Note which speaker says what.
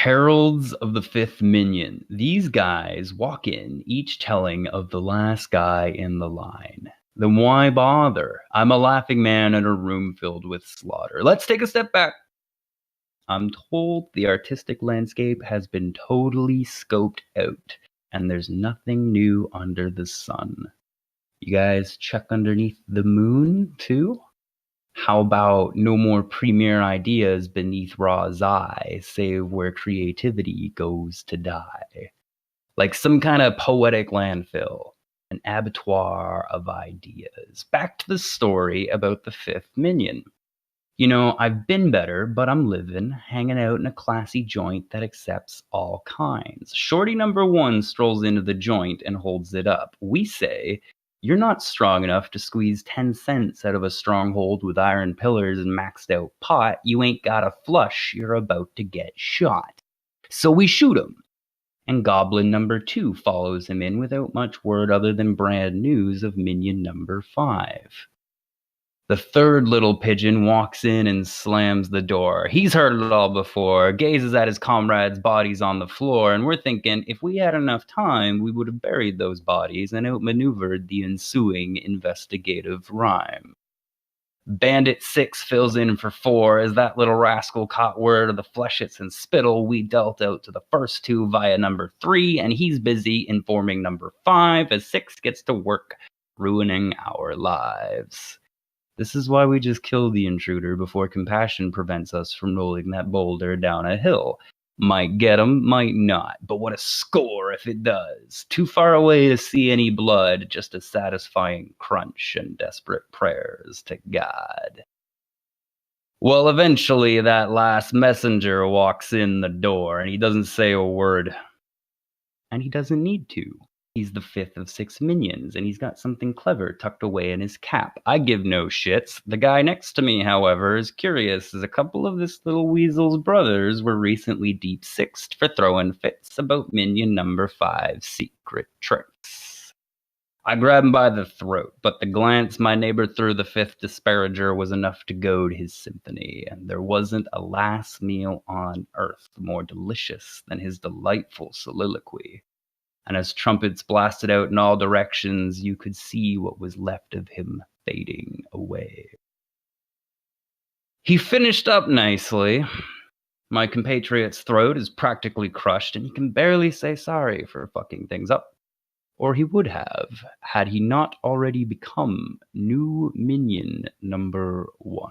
Speaker 1: Heralds of the Fifth Minion. These guys walk in, each telling of the last guy in the line. Then why bother? I'm a laughing man in a room filled with slaughter. Let's take a step back. I'm told the artistic landscape has been totally scoped out, and there's nothing new under the sun. You guys check underneath the moon, too? How about no more premier ideas beneath Ra's eye, save where creativity goes to die? Like some kind of poetic landfill, an abattoir of ideas. Back to the story about the fifth minion. I've been better, but I'm living, hanging out in a classy joint that accepts all kinds. Shorty number one strolls into the joint and holds it up. We say, "You're not strong enough to squeeze 10 cents out of a stronghold with iron pillars and maxed out pot. You ain't got a flush, you're about to get shot." So we shoot him. And Goblin number two follows him in without much word other than brand news of minion number 5. The third little pigeon walks in and slams the door. He's heard it all before, gazes at his comrades' bodies on the floor, and we're thinking if we had enough time, we would have buried those bodies and outmaneuvered the ensuing investigative rhyme. Bandit 6 fills in for 4 as that little rascal caught word of the fleshets and spittle we dealt out to the first two via number 3, and he's busy informing number 5 as 6 gets to work ruining our lives. This is why we just kill the intruder before compassion prevents us from rolling that boulder down a hill. Might get him, might not, but what a score if it does. Too far away to see any blood, just a satisfying crunch and desperate prayers to God. Well, eventually that last messenger walks in the door, and he doesn't say a word. And he doesn't need to. He's the 5th of 6 minions, and he's got something clever tucked away in his cap. I give no shits. The guy next to me, however, is curious, as a couple of this little weasel's brothers were recently deep sixed for throwing fits about minion number 5's secret tricks. I grab him by the throat, but the glance my neighbor threw the 5th disparager was enough to goad his symphony, and there wasn't a last meal on earth more delicious than his delightful soliloquy. And as trumpets blasted out in all directions, you could see what was left of him fading away. He finished up nicely. My compatriot's throat is practically crushed, and he can barely say sorry for fucking things up. Or he would have, had he not already become new minion number 1.